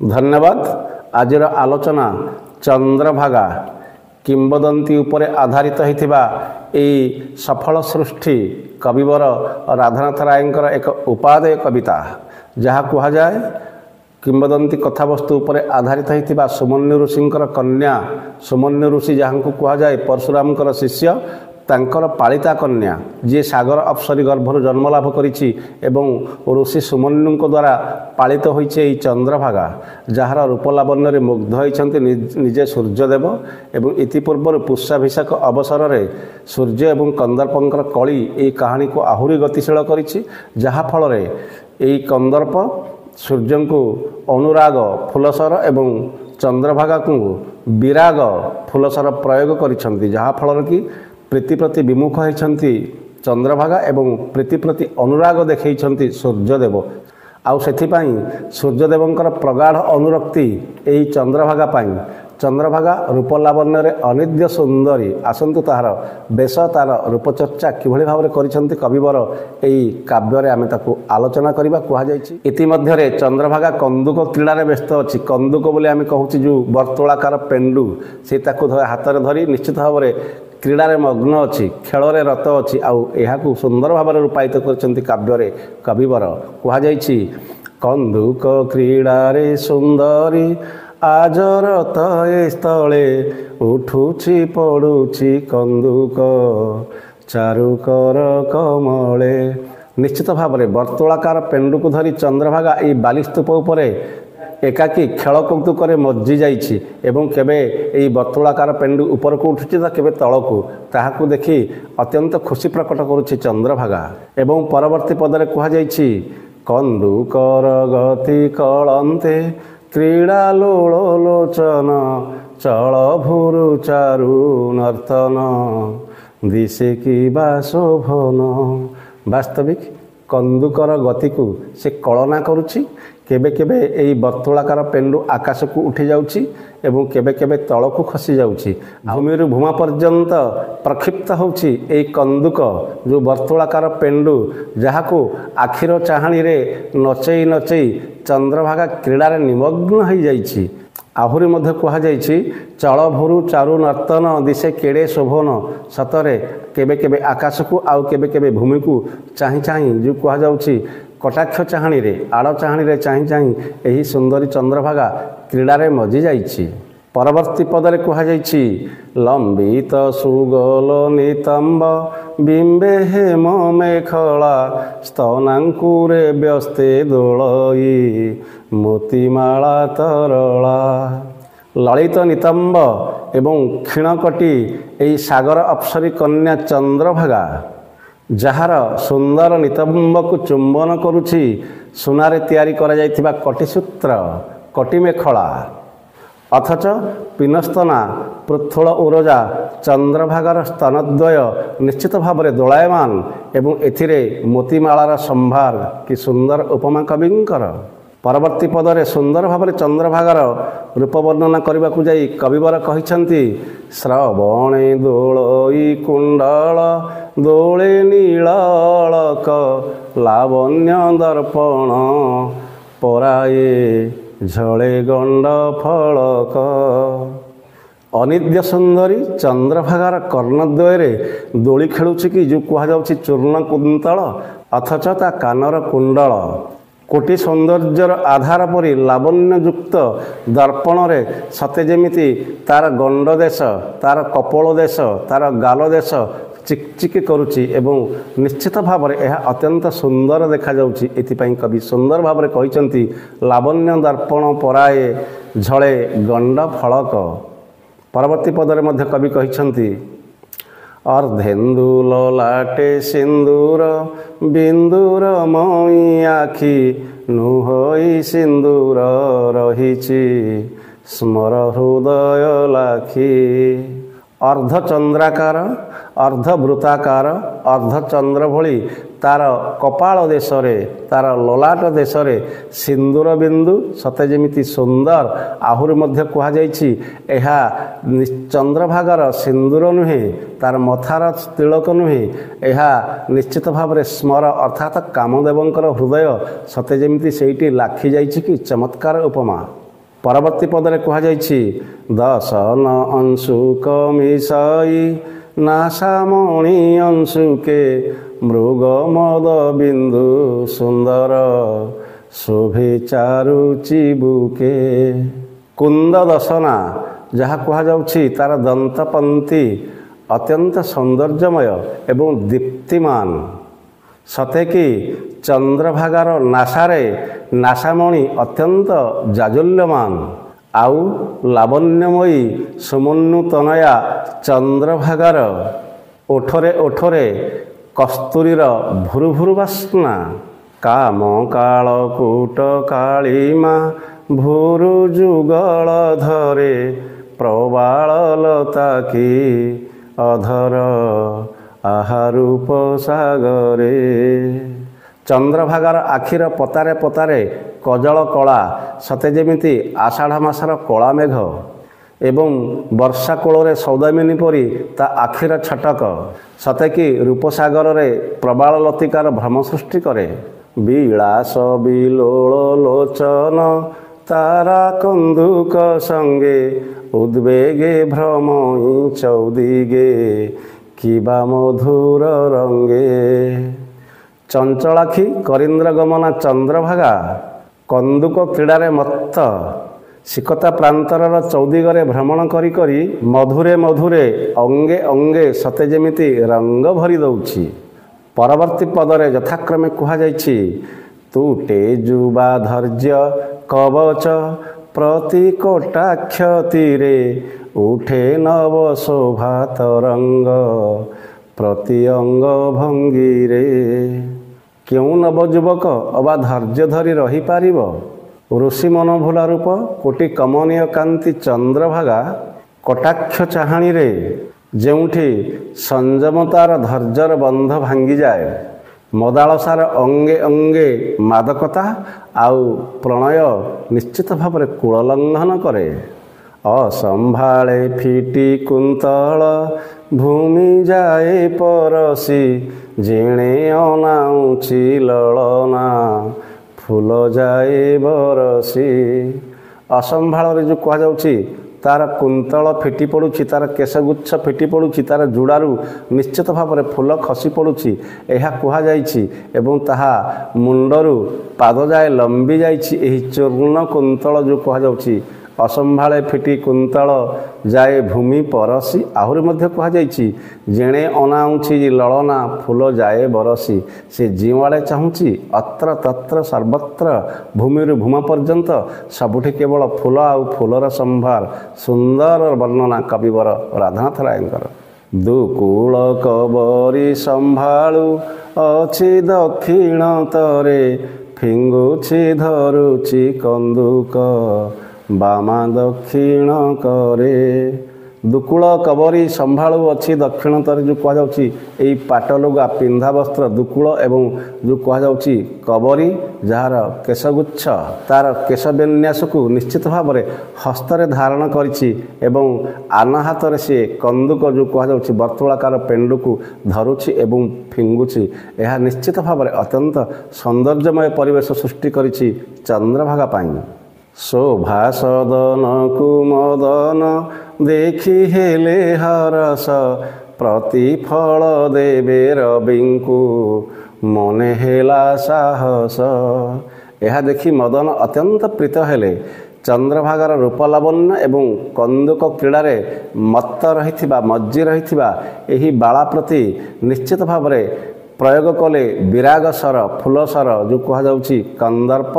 धन्यवाद। आजिर आलोचना चंद्रभागा किंबदंती उपरे आधारित होइथिबा एई सफल सृष्टि कविवर राधानाथ रायंकर एक उपादेय कविता जहाँ कहा जाए किंबदंती कथावस्तु उपरे आधारित होइथिबा सुमन्यु ऋषिंकर कन्या सुमन्यु ऋषि जहाँ को कहा जाए परशुरामकर शिष्य तांकर पालिता कन्या जी सागर अप्सरी गर्भर जन्म लाभ करिछि एवं ऋषि सुमन्युଙ୍କ द्वारा पालित होइछे एई चंद्रभागा जार रूपलावण्य रे मुग्ध होइछन्ति निजे सूर्यदेव एवं इतिपूर्व पुष्याभिषेक अवसर रे सूर्य एवं कंदर्पंकर कली एई कहानी को आहुरी गतिशील करिछि जहा फल रे एई कंदर्प सूर्य को अनुराग फुलसर एवं चंद्रभागा को विराग फुलसर प्रयोग करिछन्ति जहा फल कि प्रीति प्रति विमुख होइछन्ति चंद्रभागा एवं प्रीति प्रति अनुराग देखैछन्ति सूर्यदेव आउ सेथिपाई सूर्यदेवंकर प्रगाढ़ अनुरक्ति एई चंद्रभागा पाई चंद्रभागा रूपलावण्य रे अनिद्य सुंदरी आसंतु तार बेश तार रूपचर्चा किभଳି भाव करिछन्ति कविवर एई काव्य रे आमे ताकू आलोचना करिबा कुहा जायछि। इति मध्य रे चंद्रभागा कंदुक क्रीडा रे व्यस्त अछि। कंदुक बोले आमे कहूछि जो वर्तुलाकार पेंडु से ताकू हाथ रे धरी निश्चित भाव रे क्रीडा रे मग्न अच्छी खेल रे रत अच्छी आउ एहाकू सुंदर भाव में रूपायित करछन्ति काव्य रे कविवर कुहा जायछि। कंदुक क्रीडा रे सुंदरी आज रत ए स्थले उठुछि पड़ुछि कंदुक चारुकर कमले। निश्चित भाव में वर्तुलाकार पेंडु को धरी चंद्रभागा ई बालिस्तूप उपरे एकाकी खेल कौतुक मज्जि जाइछि एवं केबे एई वर्तुलाकार पेंडु ऊपर को उठुछि तो केबे तळकू ताहाकू देखि अत्यंत खुशी प्रकट करुछि चंद्रभागा। एवं परवर्ती पदरे कुहा जाइछि कंदुकर गति कलंते क्रीडा लोल लोचन चल भुरु चारु नर्तन दिशे कि शोभन। वास्तविक कंदुकर गति को से कलना करुछि केबे केबे एई वर्तुलाकार पेंडु आकाश को उठी जाउछि एवं केबे केबे तल को खसी जाउछि भूमिरु भूमा पर्यंत प्रक्षिप्त होउछि एई कंदुक जो वर्तुलाकार पेंडु जहाको आखिर चाहाणी रे नचई नचई चंद्रभागा क्रीडा रे निमग्न हो जाइछि। आहुरी मध्य कहा जाइछि चल भुरु चारु नर्तन दिशे केड़े शोभन। सतरे केबे केबे आकाश को आउ केबे केबे भूमि को चाहि चाहि जो कहा जाउछि कटाक्ष चाहाणी रे आड़ चाहाणी रे चाहि चाहि एही सुंदरी चंद्रभागा क्रीडा रे मजी जाइछि। परवर्ती पदरे कहा जाइछि लंबित सुगल नितंब बिंबे हेम मेखला स्तनांकुरे व्यस्ते दोलई मोतीमाला तरला। ललित नितंब एवं क्षीणकटी एई सागर अप्सरी कन्या चंद्रभागा जार सुंदर नितंब को चुंबन करुछि सुनारे तैयारी करा जायथिबा कटिसूत्र कटिमेखला अथच पिनस्तना पृथुल उरजा चंद्रभागार स्तनद्वय निश्चित भाव में दोलायमान एवं एथिरे मोतीमालार संभार कि सुंदर उपमा कविंकर। परवर्ती पदरे सुंदर भाव में चंद्रभागार रूप वर्णना करने को जाई कविवर कहिछन्ति श्रवणे दोलई कुंडल दोले नीलक लावण्य दर्पण पराये झले गंड फलक। अनिद्य सुंदरी चंद्रभागार कर्णद्वୟରେ दोली खेलुछि कि जो कहा जाउछि चूर्ण कुंतल अथच ता कानर कुंडल कोटि सौंदर्यर आधार परी लावण्ययुक्त दर्पण रे सते जेमिति तार गंड देश तार कपोल देश तार गाल देश चिकचिक करुछि एवं निश्चित भाव में यह अत्यंत सुंदर देखा जाउछि। एथिपाई कवि सुंदर भाव में कहिछन्ति लावण्य दर्पण पराये झले गंड फलक। परवर्ती पदरे मध्य कवि कहिछन्ति अर्धेन्दु ललाटे सिंदूर बिंदूर मई आखि नुहई सिंदूर रहिछि स्मर हृदय लाखी। अर्धचंद्राकार अर्धवृत्ताकार अर्धचंद्र भली तार कपाल देश तार ललाट देश सिंदूर बिंदु सते जेमिति सुंदर आहुरी मध्य कहा जाइछि एहा चंद्रभागार सिंदूर नुहे तार मथार तिलक नुहे एहा निश्चित भाव में स्मर अर्थात कामदेवंकर हृदय सते जेमिति सेठी लाखी जाइछि कि चमत्कार उपमा। ପରବର୍ତ୍ତୀ ପଦରେ କୁହାଯାଇଛି ଦଶନ ଅଂଶୁକ ମିଶାଇ ନାସାମଣି ଅଂଶୁକେ ମୃଗ ମଦ ବିନ୍ଦୁ ସୁନ୍ଦର ଶୋଭେ ଚାରୁ ଚିବୁକେ। କୁନ୍ଦ ଦଶନା ଯାହା କୁହାଯାଉଛି ତାର ଦନ୍ତପନ୍ତି ଅତ୍ୟନ୍ତ ସୌନ୍ଦର୍ଯ୍ୟମୟ ଏବଂ ଦୀପ୍ତିମାନ। ସତେକି ଚନ୍ଦ୍ରଭାଗାର ନାସାରେ ନାସାମଣି ଅତ୍ୟନ୍ତ ଜାଜୁଲ୍ୟମାନ। ଆଉ ଲାବଣ୍ୟମୟୀ ସୁମନ୍ୟୁତନୟା ଚନ୍ଦ୍ରଭାଗାର ଓଠରେ ଓଠରେ କସ୍ତୁରୀର ଭୁରୁଭୁରୁ ବାସ୍ନା। କାମ କାଳକୂଟ କାଳିମା ଭୁରୁ ଯୁଗଳ ଧରେ ପ୍ରବାଳ ଲତା କି ଅଧର ଆହାରୂପ ସାଗରେ। ଚନ୍ଦ୍ରଭାଗାର ଆଖିର ପତାରେ ପତାରେ କଜଳ କଳା, ସତେ ଯେମିତି ଆଷାଢ଼ ମାସର କଳା ମେଘ ଏବଂ ବର୍ଷା କୂଳରେ ସୌଦାମିନୀ ପରି ତା ଆଖିର ଛଟକ ସତେକି ରୂପସାଗରରେ ପ୍ରବାଳ ଲତିକାର ଭ୍ରମ ସୃଷ୍ଟି କରେ। ବିଳାସ ବିଲୋଳ ଲୋଚନ ତାରା କନ୍ଦୁକ ସଙ୍ଗେ ଉଦ୍ବେগে ভ্রমই চৌদিগে কিবা মধুর রঙ্গে। চঞ্চলাক্ষী করিন্দ্র গমনা চন্দ্রভাগা কন্দুক ক্রীড়ারে মত্ত শিকতা প্রান্তরর চৌদিগরে ভ্রমণ করি করি মধুরে মধুরে অঙ্গে অঙ্গে সতে যেমিতি রঙ্গ ভরি দଉଛି। পরবর্তী পদরে যথাক্রমে কুহাଯାଇଛି তুটে যুবা ধৈর্য কবচ প্রতি কটাক্ষ তীরে উঠে নব শোভা তরঙ্গ প্রতি অঙ্গ ভঙ্গিরে। কেউ নবযুবক অবা ধৈর্য ধরি রহিপারিব? ଋଷି ମନଭୁଲା ରୂପ କୋଟି କମନୀୟ କାନ୍ତି ଚନ୍ଦ୍ରଭାଗା କଟାକ୍ଷ ଚାହାଣୀରେ ଯେଉଁଠି ସଂଯମତାର ଧୈର୍ଯ୍ୟର ବନ୍ଧ ଭାଙ୍ଗିଯାଏ, ମଦାଳସାର ଅଙ୍ଗେ ଅଙ୍ଗେ ମାଦକତା ଆଉ ପ୍ରଣୟ ନିଶ୍ଚିତ ଭାବରେ କୂଳ ଲଙ୍ଘନ କରେ। ଅସମ୍ଭାଳେ ଫିଟି କୁନ୍ତଳ ଭୂମି ଯାଏ ପରସି ଜିଣେ ଅନାଉଚି ଲଳନା ଫୁଲ ଯାଏ ବରସି। ଅସମ୍ଭାଳରେ ଯେଉଁ କୁହାଯାଉଛି ତାର କୁନ୍ତଳ ଫିଟି ପଡ଼ୁଛି, ତାର କେଶଗୁଚ୍ଛ ଫିଟି ପଡ଼ୁଛି, ତାର ଯୋଡ଼ାରୁ ନିଶ୍ଚିତ ଭାବରେ ଫୁଲ ଖସି ପଡ଼ୁଛି ଏହା କୁହାଯାଇଛି ଏବଂ ତାହା ମୁଣ୍ଡରୁ ପାଦ ଯାଏ ଲମ୍ବି ଯାଇଛି। ଏହି ଚୂର୍ଣ୍ଣ କୁନ୍ତଳ ଯେଉଁ କୁହାଯାଉଛି ଅସମ୍ଭାଳେ ଫିଟି କୁନ୍ତଳ ଯାଏ ଭୂମି ପରସି। ଆହୁରି ମଧ୍ୟ କୁହାଯାଇଛି ଯେଣେ ଅନାଉଛି ଲଳନା ଫୁଲ ଯାଏ ବରସି। ସେ ଯେଉଁଆଡ଼େ ଚାହୁଁଛି ଅତ୍ର ତତ୍ର ସର୍ବତ୍ର ଭୂମିରୁ ଭୂମା ପର୍ଯ୍ୟନ୍ତ ସବୁଠି କେବଳ ଫୁଲ ଆଉ ଫୁଲର ସମ୍ଭାର। ସୁନ୍ଦର ବର୍ଣ୍ଣନା କବିବର ରାଧାନାଥ ରାୟଙ୍କର। ଦୁକୁଳ କବରୀ ସମ୍ଭାଳୁ ଅଛି ଦକ୍ଷିଣ ତରେ ଫିଙ୍ଗୁଛି ଧରୁଛି କନ୍ଦୁକ ବାମା ଦକ୍ଷିଣ କରେ। ଦୁକୁଳ କବରୀ ସମ୍ଭାଳୁ ଅଛି ଦକ୍ଷିଣ ତରେ ଯେଉଁ କୁହାଯାଉଛି ଏହି ପାଟଲୁଗା ପିନ୍ଧା ବସ୍ତ୍ର ଦୁକୁଳ ଏବଂ ଯେଉଁ କୁହାଯାଉଛି କବରୀ ଯାହାର କେଶଗୁଚ୍ଛ ତାର କେଶ ବିନ୍ୟାସକୁ ନିଶ୍ଚିତ ଭାବରେ ହସ୍ତରେ ଧାରଣ କରିଛି ଏବଂ ଆନା ହାତରେ ସେ କନ୍ଦୁକ ଯେଉଁ କୁହାଯାଉଛି ବର୍ତ୍ତୁଳାକାର ପେଣ୍ଡୁକୁ ଧରୁଛି ଏବଂ ଫିଙ୍ଗୁଛି। ଏହା ନିଶ୍ଚିତ ଭାବରେ ଅତ୍ୟନ୍ତ ସୌନ୍ଦର୍ଯ୍ୟମୟ ପରିବେଶ ସୃଷ୍ଟି କରିଛି ଚନ୍ଦ୍ରଭାଗା ପାଇଁ। ଶୋଭା ସଦନ କୁମଦନ ଦେଖି ହେଲେ ହରସ ପ୍ରତିଫଳ ଦେବେ ରବିଙ୍କୁ ମନେ ହେଲା ସାହସ। ଏହା ଦେଖି ମଦନ ଅତ୍ୟନ୍ତ ପ୍ରୀତ ହେଲେ। ଚନ୍ଦ୍ରଭାଗାର ରୂପଲାବଣ୍ୟ ଏବଂ କନ୍ଦୁକ କ୍ରୀଡ଼ାରେ ମତ୍ତ ରହିଥିବା ମଜ୍ଜି ରହିଥିବା ଏହି ବାଳା ପ୍ରତି ନିଶ୍ଚିତ ଭାବରେ ପ୍ରୟୋଗ କଲେ ବିରାଗ ସର ଫୁଲ ସର ଯେଉଁ କୁହାଯାଉଛି କନ୍ଦର୍ପ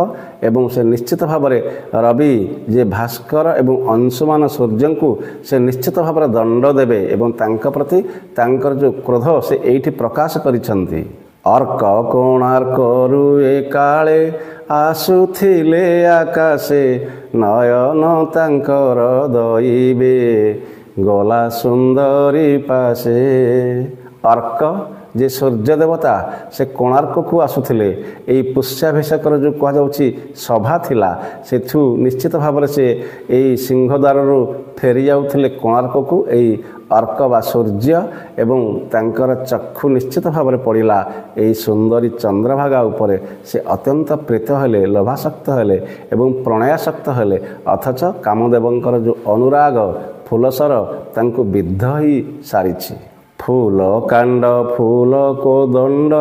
ଏବଂ ସେ ନିଶ୍ଚିତ ଭାବରେ ରବି ଯେ ଭାସ୍କର ଏବଂ ଅଂଶୁମାନ ସୂର୍ଯ୍ୟଙ୍କୁ ସେ ନିଶ୍ଚିତ ଭାବରେ ଦଣ୍ଡ ଦେବେ ଏବଂ ତାଙ୍କ ପ୍ରତି ତାଙ୍କର ଯେଉଁ କ୍ରୋଧ ସେ ଏଇଠି ପ୍ରକାଶ କରିଛନ୍ତି। ଅର୍କ କୋଣାର୍କରୁ ଏକାଳେ ଆସୁଥିଲେ ଆକାଶେ ନୟନ ତାଙ୍କର ଦଇବେ ଗଲା ସୁନ୍ଦରୀ ପାଶେ। ଅର୍କ ଯେ ସୂର୍ଯ୍ୟ ଦେବତା ସେ କୋଣାର୍କକୁ ଆସୁଥିଲେ। ଏହି ପୁଷ୍ୟାଭିଷେକର ଯେଉଁ କୁହାଯାଉଛି ସଭା ଥିଲା ସେଠୁ ନିଶ୍ଚିତ ଭାବରେ ସେ ଏହି ସିଂହଦ୍ୱାରରୁ ଫେରି ଯାଉଥିଲେ କୋଣାର୍କକୁ। ଏହି अर्क बा सूर्य एवं तांकर चक्षु निश्चित भाव में पड़ा यही सुंदरी चंद्रभागा उपरे से अत्यंत प्रीत हेले लोभासक्त हेले एवं प्रणयासक्त हेले अथच कामदेवंकर जो अनुराग फूलसर तांको विद्ध ही सारी फूल कांड फूल कोदंड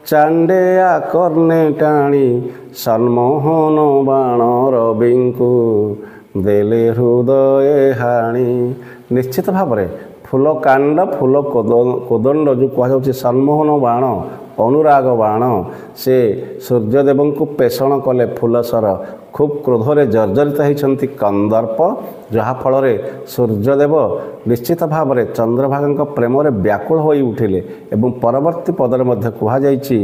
चांडेया कर्णे टाणी सन्मोहन बाण रविंकु देले हृदय हाणी निश्चित भाव में फूल कांड फूल कोदंड जो कहुच्छे सन्मोहन बाण अनुराग बाण से सूर्यदेव को पेषण कले फूलसर खूब क्रोधरे जर्जरित होती कंदर्प जहाँफल सूर्यदेव निश्चित भाव में चंद्रभागा प्रेम व्याकुल हो उठिले एवं परवर्ती पदर मध्य कहुई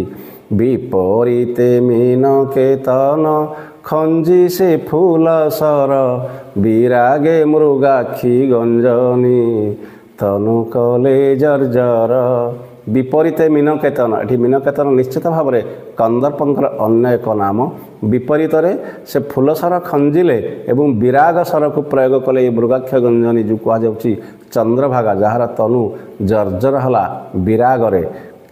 विपरीते मीन केतन खंजी से फूलसर विरागे मृगाक्षी गंजनी तनु कले जर्जर विपरीते मीनकेतन ये मीनकेतन निश्चित भाव में कंदर्पंकर अन्य एक नाम विपरीत से फूलसर खंजिले एवं विराग सर को प्रयोग कले मृगाक्ष गंजनी जो कहुच्छी चंद्रभागा जार तनु जर्जर हला विरागरे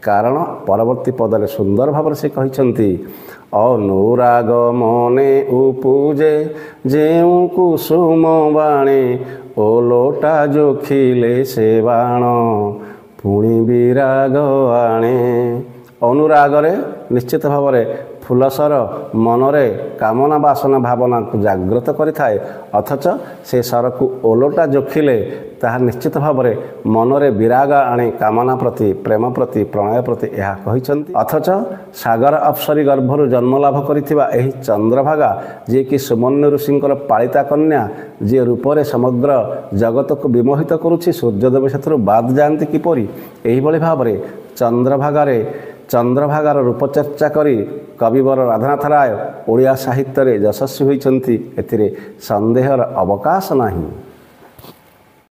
कारण परवर्ती पदले सुंदर भाव से कहते अनुराग मने उपुजे जेउ कुसुम बाणे ओलोटा जोखिले से बाण पुणी विराग आणे अनुराग निश्चित भाव में फूलसर मनरे कामना बासना भावना को जागृत करिथाए अथच से सर को ओलोटा जोखिले ताहा निश्चित भाव में मनरे विराग आणे कामना प्रति प्रेम प्रति प्रणय प्रति यह कहिसंती अथच सागर अप्सरी गर्भरु जन्म लाभ करिथिबा एही चंद्रभागा जे कि सुमन्यु ऋषिंकर पालिता कन्या जे रूपरे समग्र जगत को विमोहित करुछि सूर्यदेव सेथुरु बाद जाती किपरि एही भली भाव में चंद्रभागार रूपचर्चा करी कविवर राधानाथ राय ओडिया साहित्य रे यशस्वी होइछंती एथिरे संदेहर अवकाश नाही।